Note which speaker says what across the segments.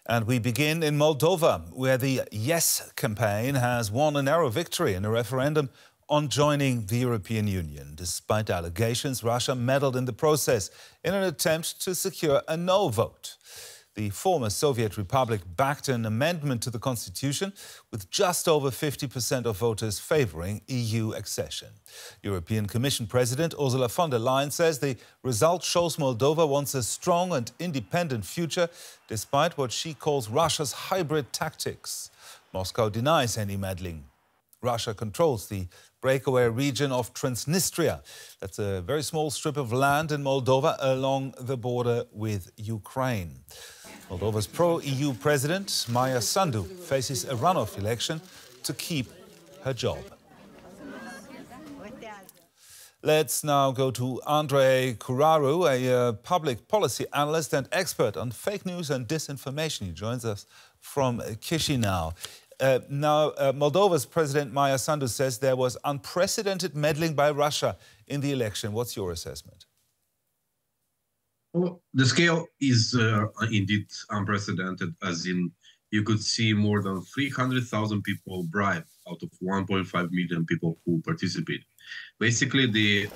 Speaker 1: And we begin in Moldova, where the Yes campaign has won a narrow victory in a referendum on joining the European Union. Despite allegations, Russia meddled in the process in an attempt to secure a no vote. The former Soviet Republic backed an amendment to the constitution with just over 50% of voters favouring EU accession. European Commission President Ursula von der Leyen says the result shows Moldova wants a strong and independent future, despite what she calls Russia's hybrid tactics. Moscow denies any meddling. Russia controls the breakaway region of Transnistria. That's a very small strip of land in Moldova along the border with Ukraine. Moldova's pro-EU president, Maia Sandu, faces a runoff election to keep her job. Let's now go to Andrei Curararu, a public policy analyst and expert on fake news and disinformation. He joins us from Chisinau. Moldova's President Maia Sandu says there was unprecedented meddling by Russia in the election. What's your assessment?
Speaker 2: Well, the scale is indeed unprecedented, as in you could see more than 300,000 people bribed out of 1.5 million people who participated. Basically, the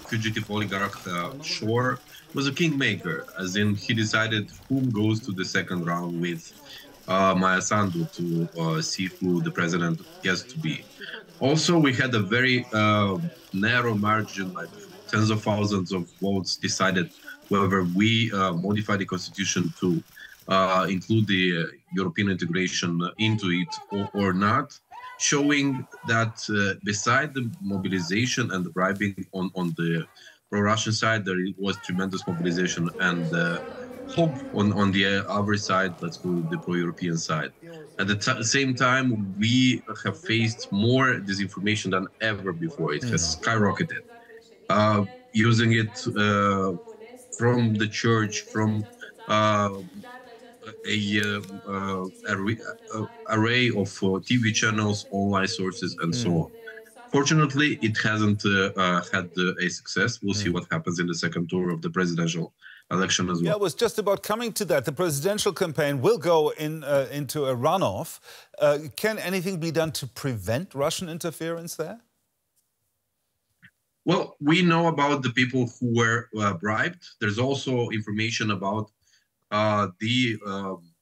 Speaker 2: fugitive oligarch Shore was a kingmaker, as in he decided who goes to the second round with Maia Sandu to see who the president gets to be. Also, we had a very narrow margin, like tens of thousands of votes decided whether we modify the constitution to include the European integration into it or not, showing that beside the mobilization and the bribing on the pro-Russian side, there was tremendous mobilization and hope on the other side, let's go the pro-European side. At the same time, we have faced more disinformation than ever before. It has skyrocketed. Using it from the church, from array of TV channels, online sources, and so on. Fortunately, it hasn't had a success. We'll see what happens in the second tour of the presidential election as well.
Speaker 1: Yeah, it was just about coming to that. The presidential campaign will go into a runoff. Can anything be done to prevent Russian interference there?
Speaker 2: Well, we know about the people who were bribed. There's also information about the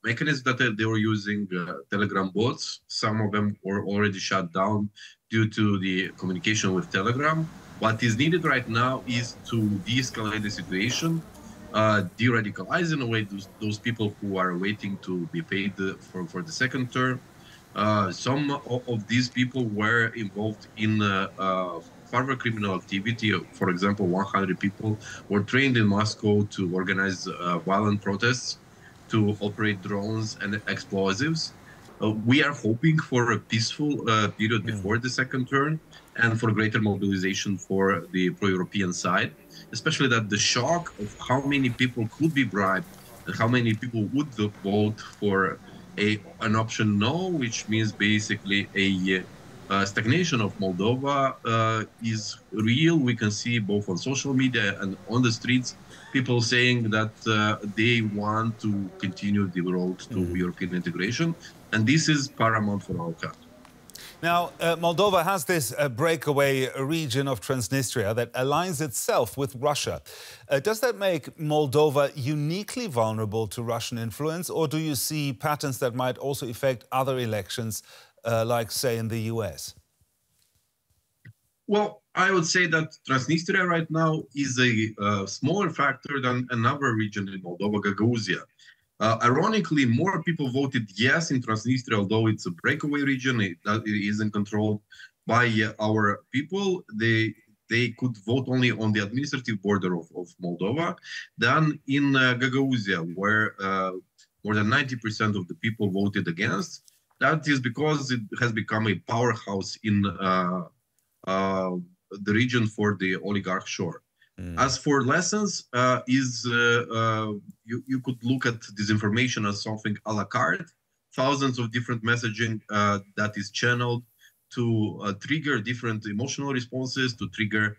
Speaker 2: mechanisms that they were using, Telegram bots. Some of them were already shut down due to the communication with Telegram. What is needed right now is to de-escalate the situation, de-radicalize in a way those people who are waiting to be paid for the second term. Some of these people were involved in further criminal activity. For example, 100 people were trained in Moscow to organize violent protests, to operate drones and explosives. We are hoping for a peaceful period before the second turn and for greater mobilization for the pro-European side, especially that the shock of how many people could be bribed and how many people would vote for an option no, which means basically a stagnation of Moldova is real. We can see both on social media and on the streets people saying that they want to continue the road to European integration, and this is paramount for our country.
Speaker 1: Now, Moldova has this breakaway region of Transnistria that aligns itself with Russia. Does that make Moldova uniquely vulnerable to Russian influence, or do you see patterns that might also affect other elections, like, say, in the US?
Speaker 2: Well, I would say that Transnistria right now is a smaller factor than another region in Moldova, Gagauzia. Ironically, more people voted yes in Transnistria, although it's a breakaway region, it isn't controlled by our people. They could vote only on the administrative border of Moldova, than in Gagauzia, where more than 90% of the people voted against. That is because it has become a powerhouse in the region for the oligarch Shore. As for lessons, you could look at disinformation as something a la carte, thousands of different messaging that is channeled to trigger different emotional responses, to trigger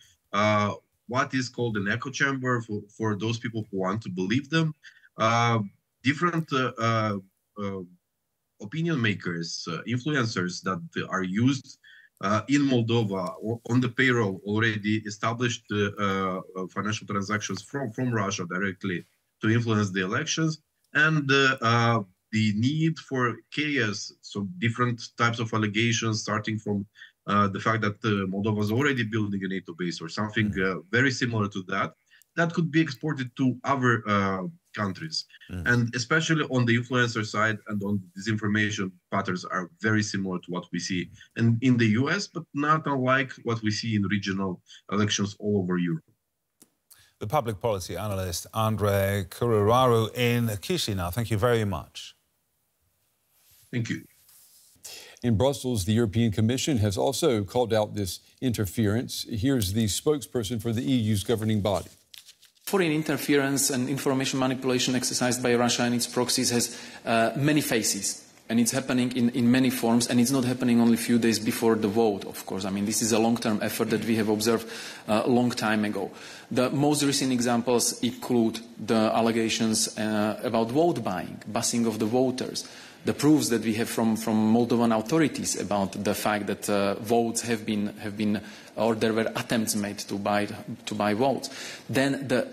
Speaker 2: what is called an echo chamber for those people who want to believe them. Different opinion makers, influencers that are used in Moldova on the payroll already established financial transactions from Russia directly to influence the elections, and the need for chaos, so different types of allegations starting from the fact that Moldova is already building a NATO base or something very similar to that, that could be exported to other countries. And especially on the influencer side and on disinformation patterns are very similar to what we see in the US, but not unlike what we see in regional elections all over Europe.
Speaker 1: The public policy analyst Andrei Curararu in Chișinău. Thank you very much.
Speaker 2: Thank you.
Speaker 3: In Brussels, the European Commission has also called out this interference. Here's the spokesperson for the EU's governing body.
Speaker 4: Foreign interference and information manipulation exercised by Russia and its proxies has many faces. And it's happening in many forms, and it's not happening only a few days before the vote, of course. I mean, this is a long-term effort that we have observed a long time ago. The most recent examples include the allegations about vote buying, busing of the voters, the proofs that we have from Moldovan authorities about the fact that votes have been, or there were attempts made to buy votes. Then the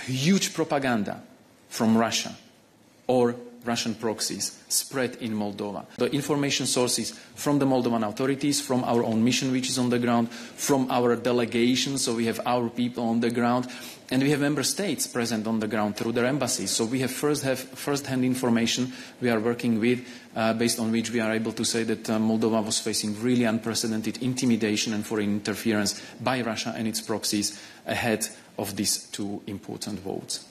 Speaker 4: huge propaganda from Russia or Russian proxies spread in Moldova. The information sources from the Moldovan authorities, from our own mission which is on the ground, from our delegations, so we have our people on the ground, and we have member states present on the ground through their embassies. So we have first-hand information we are working with, based on which we are able to say that Moldova was facing really unprecedented intimidation and foreign interference by Russia and its proxies ahead of these two important votes.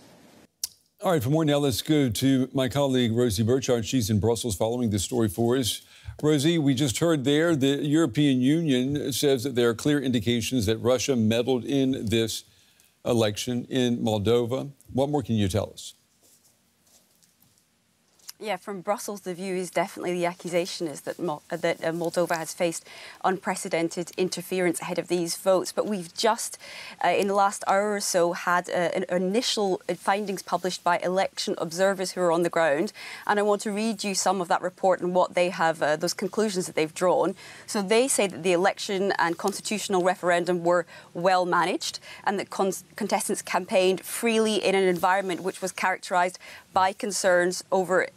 Speaker 3: All right, for more now, let's go to my colleague, Rosie Birchard. She's in Brussels following this story for us. Rosie, we just heard there the European Union says that there are clear indications that Russia meddled in this election in Moldova. What more can you tell us?
Speaker 5: Yeah, from Brussels, the view is definitely the accusation is that Moldova has faced unprecedented interference ahead of these votes. But we've just, in the last hour or so, had initial findings published by election observers who are on the ground. And I want to read you some of that report and what they have, those conclusions that they've drawn. So they say that the election and constitutional referendum were well managed and that contestants campaigned freely in an environment which was characterised by concerns over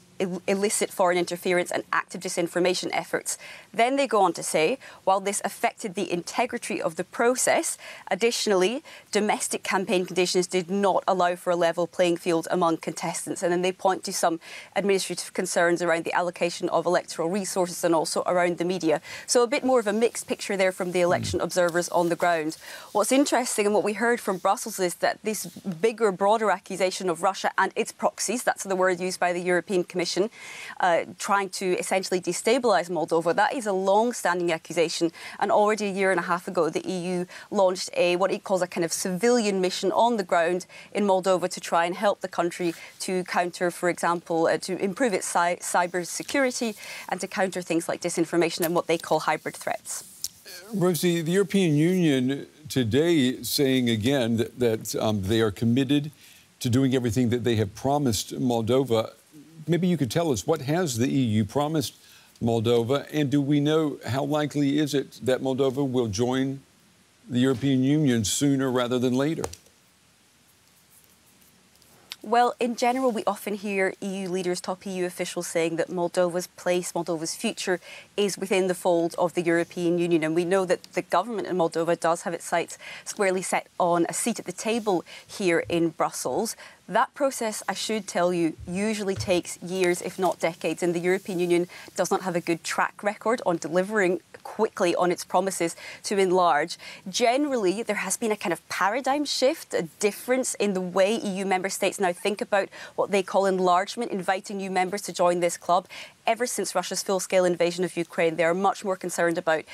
Speaker 5: illicit foreign interference and active disinformation efforts. Then they go on to say, while this affected the integrity of the process, additionally, domestic campaign conditions did not allow for a level playing field among contestants. And then they point to some administrative concerns around the allocation of electoral resources and also around the media. So a bit more of a mixed picture there from the election observers on the ground. What's interesting and what we heard from Brussels is that this bigger, broader accusation of Russia and its proxies, that's the word used by the European Commission, trying to essentially destabilise Moldova, that is a long-standing accusation. And already a year and a half ago, the EU launched what it calls a kind of civilian mission on the ground in Moldova to try and help the country to counter, for example, to improve its cyber security and to counter things like disinformation and what they call hybrid threats.
Speaker 3: Rosie, the European Union today saying again that they are committed to doing everything that they have promised Moldova. Maybe you could tell us, what has the EU promised Moldova, and do we know how likely is it that Moldova will join the European Union sooner rather than later?
Speaker 5: Well, in general, we often hear EU leaders, top EU officials saying that Moldova's place, Moldova's future is within the fold of the European Union. And we know that the government in Moldova does have its sights squarely set on a seat at the table here in Brussels. That process, I should tell you, usually takes years, if not decades, and the European Union does not have a good track record on delivering quickly on its promises to enlarge. Generally, there has been a kind of paradigm shift, a difference in the way EU member states now think about what they call enlargement, inviting new members to join this club. Ever since Russia's full-scale invasion of Ukraine, they are much more concerned about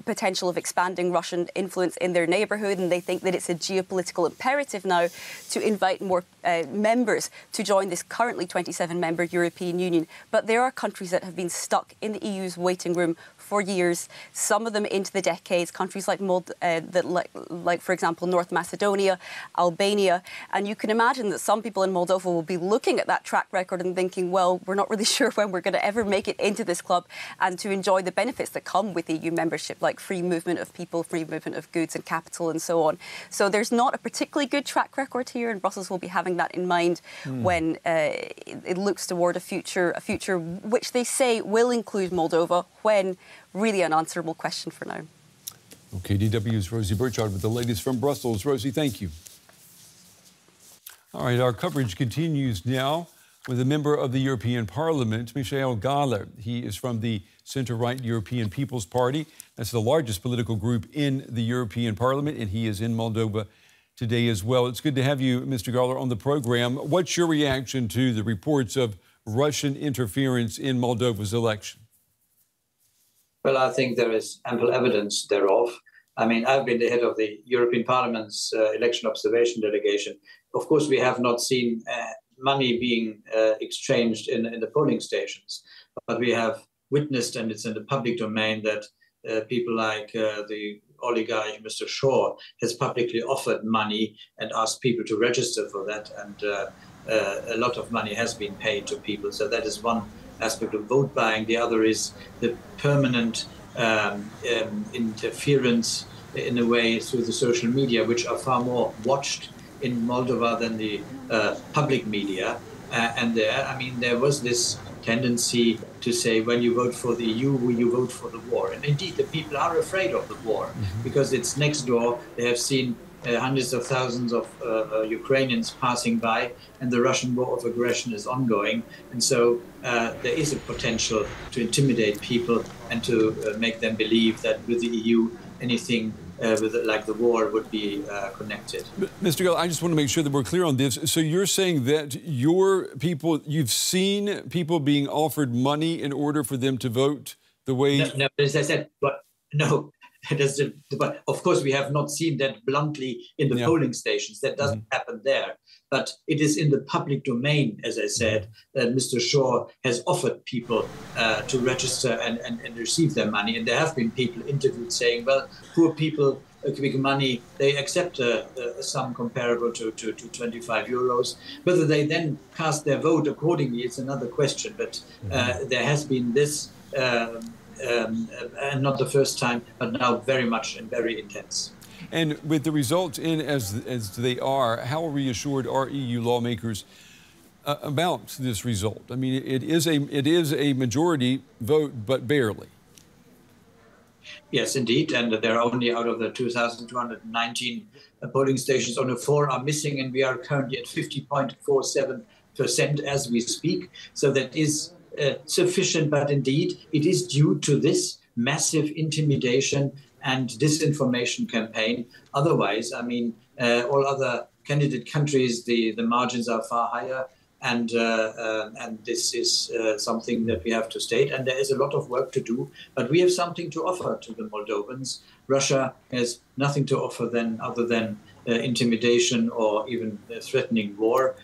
Speaker 5: potential of expanding Russian influence in their neighbourhood, and they think that it's a geopolitical imperative now to invite more members to join this currently 27-member European Union. But there are countries that have been stuck in the EU's waiting room for years, some of them into the decades, countries like, for example, North Macedonia, Albania. And you can imagine that some people in Moldova will be looking at that track record and thinking, well, we're not really sure when we're going to ever make it into this club and to enjoy the benefits that come with EU membership, like free movement of people, free movement of goods and capital and so on. So there's not a particularly good track record here, and Brussels will be having that in mind when it looks toward a future which they say will include Moldova, when really an unanswerable question for now.
Speaker 3: Okay, DW's Rosie Birchard with the latest from Brussels. Rosie, thank you. All right, our coverage continues now with a member of the European Parliament, Michael Gahler. He is from the centre-right European People's Party. That's the largest political group in the European Parliament, and he is in Moldova today as well. It's good to have you, Mr. Gahler, on the program. What's your reaction to the reports of Russian interference in Moldova's election?
Speaker 6: Well, I think there is ample evidence thereof. I mean, I've been the head of the European Parliament's election observation delegation. Of course, we have not seen money being exchanged in the polling stations, but we have witnessed, and it's in the public domain, that people like the oligarch Mr. Shaw has publicly offered money and asked people to register for that, and a lot of money has been paid to people. So that is one aspect of vote buying. The other is the permanent interference in a way through the social media, which are far more watched in Moldova than the public media. And there was this tendency to say, when you vote for the EU, will you vote for the war? And indeed, the people are afraid of the war because it's next door. They have seen hundreds of thousands of Ukrainians passing by, and the Russian war of aggression is ongoing. And so there is a potential to intimidate people and to make them believe that with the EU, anything like the war would be connected.
Speaker 3: Mr. Gahler, I just want to make sure that we're clear on this. So you're saying that you've seen people being offered money in order for them to vote the way...
Speaker 6: No, as I said, but no. But of course, we have not seen that bluntly in the polling stations. That doesn't happen there. But it is in the public domain, as I said, that Mr. Shaw has offered people to register and receive their money. And there have been people interviewed saying, well, poor people giving money, they accept a sum comparable to 25 euros. Whether they then cast their vote accordingly is another question. But there has been this... and not the first time, but now very much and very intense.
Speaker 3: And with the results in as they are, how reassured are EU lawmakers about this result? I mean, it is a majority vote, but barely.
Speaker 6: Yes, indeed, and there are only out of the 2,219 polling stations, only 4 are missing, and we are currently at 50.47% as we speak. So that is sufficient, but indeed it is due to this massive intimidation and disinformation campaign. Otherwise, I mean, all other candidate countries, the margins are far higher, and this is something that we have to state. And there is a lot of work to do, but we have something to offer to the Moldovans. Russia has nothing to offer other than intimidation or even threatening war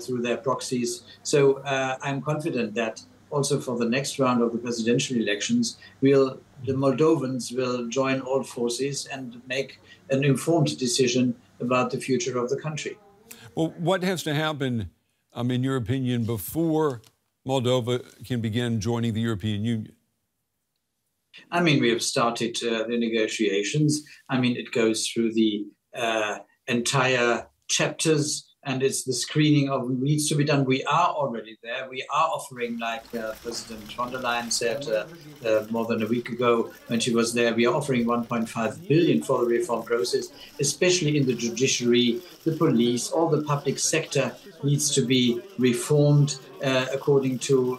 Speaker 6: through their proxies. So I'm confident that also for the next round of the presidential elections, the Moldovans will join all forces and make an informed decision about the future of the country.
Speaker 3: Well, what has to happen, in your opinion, before Moldova can begin joining the European Union?
Speaker 6: I mean, we have started the negotiations. I mean, it goes through the entire chapters, and it's the screening of what needs to be done. We are already there. We are offering, like President von der Leyen said more than a week ago when she was there, we are offering 1.5 billion for the reform process, especially in the judiciary, the police, all the public sector needs to be reformed according to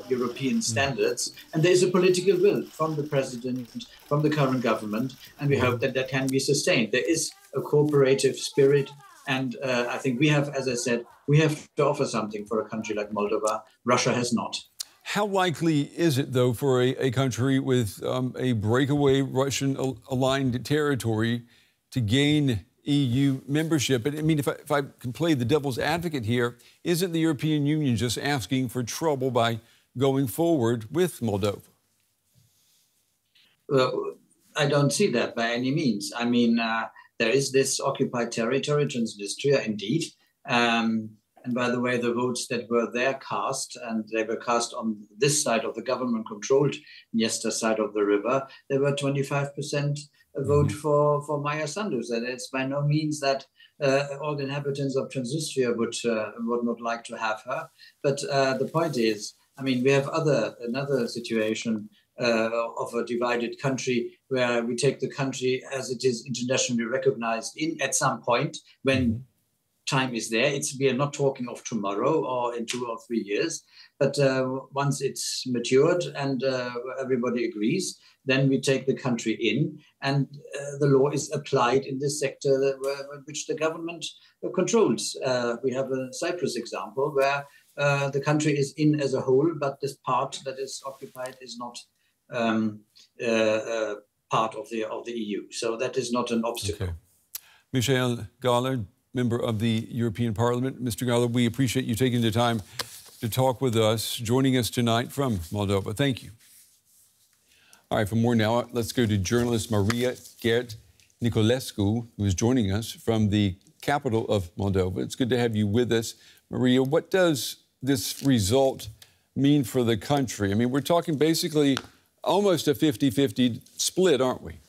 Speaker 6: European standards. And there is a political will from the president, from the current government, and we hope that that can be sustained. There is a cooperative spirit. And I think we have, as I said, we have to offer something for a country like Moldova. Russia has not.
Speaker 3: How likely is it, though, for a country with a breakaway Russian-aligned territory to gain EU membership? I mean, if I can play the devil's advocate here, isn't the European Union just asking for trouble by going forward with Moldova?
Speaker 6: I don't see that by any means. I mean, there is this occupied territory, Transnistria, indeed. And by the way, the votes that were there cast, and they were cast on this side of the government-controlled Dniester side of the river, they were 25% vote for Maia Sandu. So it's by no means that all the inhabitants of Transnistria would not like to have her. But the point is, I mean, we have another situation of a divided country where we take the country as it is internationally recognized at some point when time is there. We are not talking of tomorrow or in 2 or 3 years, but once it's matured and everybody agrees, then we take the country in, and the law is applied in this sector which the government controls. We have a Cyprus example where the country is in as a whole, but this part that is occupied is not part of the EU. So that is not an obstacle.
Speaker 3: Okay. Michael Gahler, member of the European Parliament. Mr. Gahler, we appreciate you taking the time to talk with us, joining us tonight from Moldova. Thank you. All right, for more now, let's go to journalist Maia Gerth-Niculescu, who is joining us from the capital of Moldova. It's good to have you with us. Maria, what does this result mean for the country? I mean, we're talking basically almost a 50-50 split, aren't we?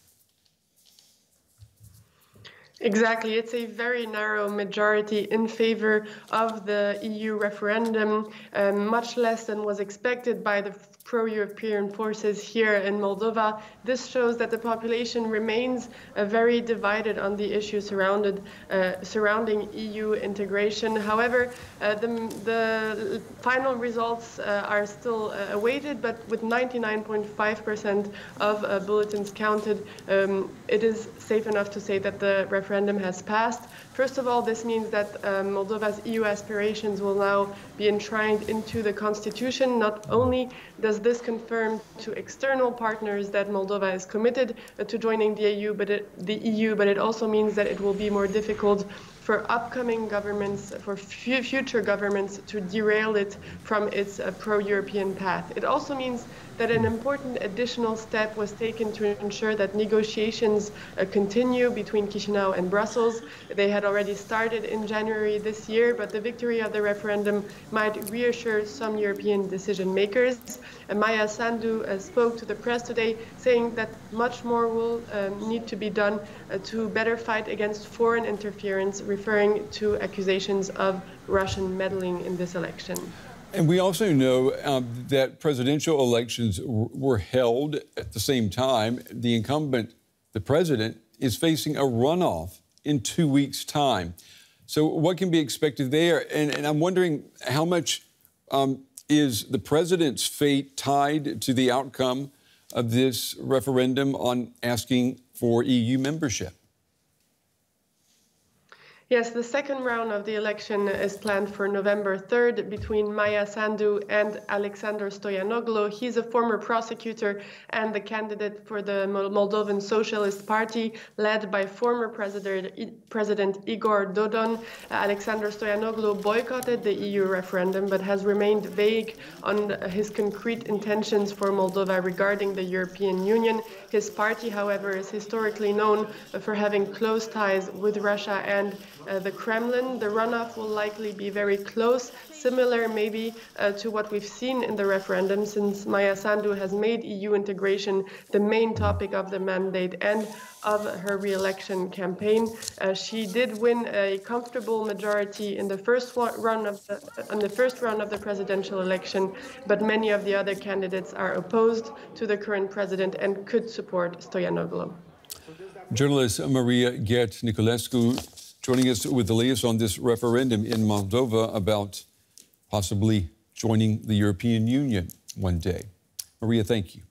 Speaker 7: Exactly. It's a very narrow majority in favor of the EU referendum, much less than was expected by the pro-European forces here in Moldova. This shows that the population remains very divided on the issue surrounding EU integration. However, the final results are still awaited, but with 99.5% of bulletins counted, it is safe enough to say that the referendum has passed. First of all, this means that Moldova's EU aspirations will now be enshrined into the constitution. Not only does this confirm to external partners that Moldova is committed to joining the EU, but it also means that it will be more difficult for upcoming governments, for future governments, to derail it from its pro-European path. It also means that an important additional step was taken to ensure that negotiations continue between Chisinau and Brussels. They had already started in January this year, but the victory of the referendum might reassure some European decision makers. Maia Sandu spoke to the press today, saying that much more will need to be done to better fight against foreign interference, referring to accusations of Russian meddling in this election.
Speaker 3: And we also know that presidential elections were held at the same time. The incumbent, the president, is facing a runoff in 2 weeks' time. So what can be expected there? And I'm wondering how much is the president's fate tied to the outcome of this referendum on asking for EU membership?
Speaker 7: Yes, the second round of the election is planned for November 3rd between Maia Sandu and Alexander Stoyanoglu. He's a former prosecutor and the candidate for the Moldovan Socialist Party, led by former President Igor Dodon. Alexander Stoyanoglu boycotted the EU referendum, but has remained vague on his concrete intentions for Moldova regarding the European Union. His party, however, is historically known for having close ties with Russia and the Kremlin. The runoff will likely be very close, similar maybe to what we've seen in the referendum, since Maia Sandu has made EU integration the main topic of the mandate and of her re-election campaign. She did win a comfortable majority in the first round of the presidential election, but many of the other candidates are opposed to the current president and could support Stoyanoglu.
Speaker 3: Journalist Maia Gerth-Niculescu joining us with the latest on this referendum in Moldova about possibly joining the European Union one day. Maria, thank you.